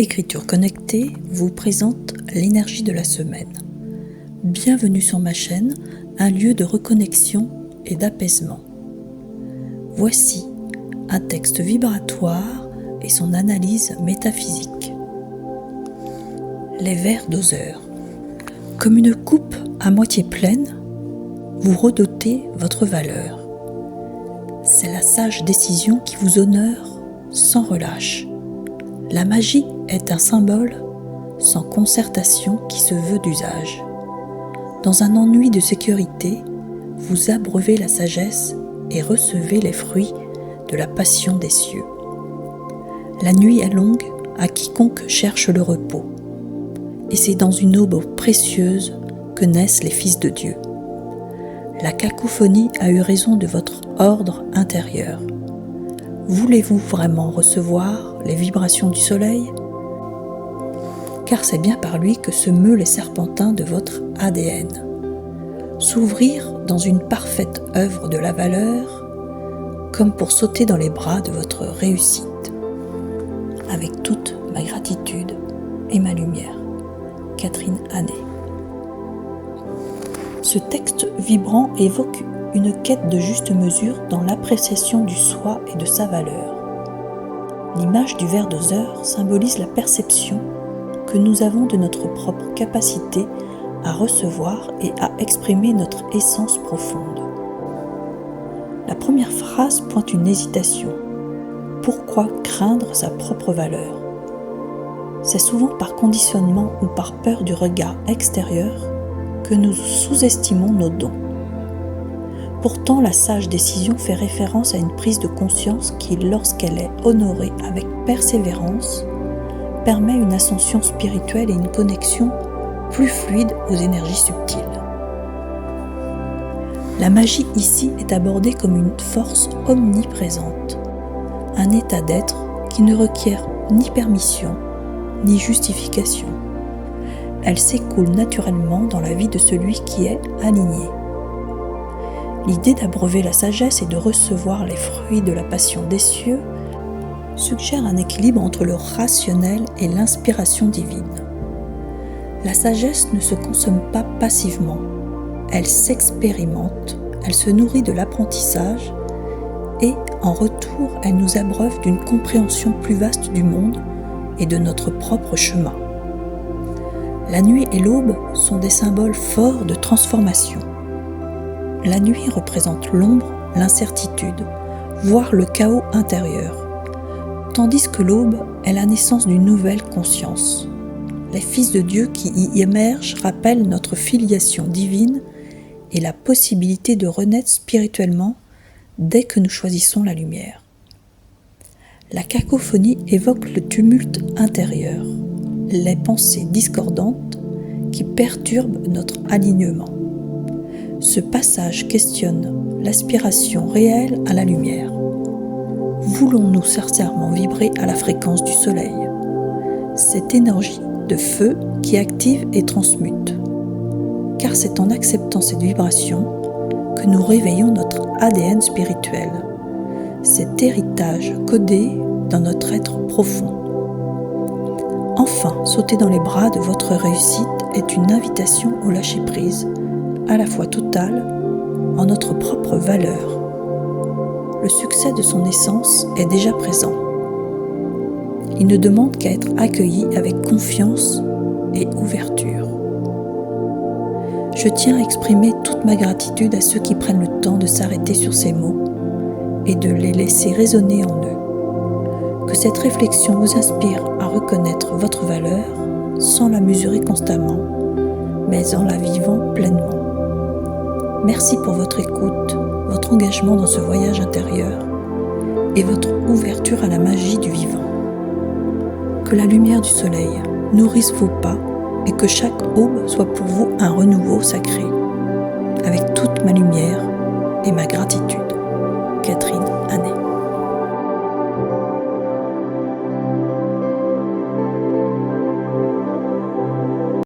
Écriture connectée vous présente l'énergie de la semaine. Bienvenue sur ma chaîne, un lieu de reconnexion et d'apaisement. Voici un texte vibratoire et son analyse métaphysique. Les vers doseurs. Comme une coupe à moitié pleine, vous redotez votre valeur. C'est la sage décision qui vous honore sans relâche. La magie est un symbole sans concertation qui se veut d'usage. Dans un ennui de sécurité, vous abreuvez la sagesse et recevez les fruits de la passion des cieux. La nuit est longue à quiconque cherche le repos, et c'est dans une aube précieuse que naissent les fils de Dieu. La cacophonie a eu raison de votre ordre intérieur. Voulez-vous vraiment recevoir les vibrations du soleil ? Car c'est bien par lui que se meulent les serpentins de votre ADN. S'ouvrir dans une parfaite œuvre de la valeur, comme pour sauter dans les bras de votre réussite. Avec toute ma gratitude et ma lumière. Catherine Hannet. Ce texte vibrant évoque une quête de juste mesure dans l'appréciation du soi et de sa valeur. L'image du ver doseur symbolise la perception que nous avons de notre propre capacité à recevoir et à exprimer notre essence profonde. La première phrase pointe une hésitation. Pourquoi craindre sa propre valeur ? C'est souvent par conditionnement ou par peur du regard extérieur que nous sous-estimons nos dons. Pourtant, la sage décision fait référence à une prise de conscience qui, lorsqu'elle est honorée avec persévérance, permet une ascension spirituelle et une connexion plus fluide aux énergies subtiles. La magie ici est abordée comme une force omniprésente, un état d'être qui ne requiert ni permission, ni justification. Elle s'écoule naturellement dans la vie de celui qui est aligné. L'idée d'abreuver la sagesse et de recevoir les fruits de la passion des cieux suggère un équilibre entre le rationnel et l'inspiration divine. La sagesse ne se consomme pas passivement, elle s'expérimente, elle se nourrit de l'apprentissage et, en retour, elle nous abreuve d'une compréhension plus vaste du monde et de notre propre chemin. La nuit et l'aube sont des symboles forts de transformation. La nuit représente l'ombre, l'incertitude, voire le chaos intérieur, tandis que l'aube est la naissance d'une nouvelle conscience. Les fils de Dieu qui y émergent rappellent notre filiation divine et la possibilité de renaître spirituellement dès que nous choisissons la lumière. La cacophonie évoque le tumulte intérieur, les pensées discordantes qui perturbent notre alignement. Ce passage questionne l'aspiration réelle à la lumière. Voulons-nous sincèrement vibrer à la fréquence du soleil, cette énergie de feu qui active et transmute? Car c'est en acceptant cette vibration que nous réveillons notre ADN spirituel, cet héritage codé dans notre être profond. Enfin, sauter dans les bras de votre réussite est une invitation au lâcher-prise, à la fois totale, en notre propre valeur. Le succès de son essence est déjà présent. Il ne demande qu'à être accueilli avec confiance et ouverture. Je tiens à exprimer toute ma gratitude à ceux qui prennent le temps de s'arrêter sur ces mots et de les laisser résonner en eux. Que cette réflexion vous inspire à reconnaître votre valeur sans la mesurer constamment, mais en la vivant pleinement. Merci pour votre écoute, votre engagement dans ce voyage intérieur et votre ouverture à la magie du vivant. Que la lumière du soleil nourrisse vos pas et que chaque aube soit pour vous un renouveau sacré. Avec toute ma lumière et ma gratitude. Catherine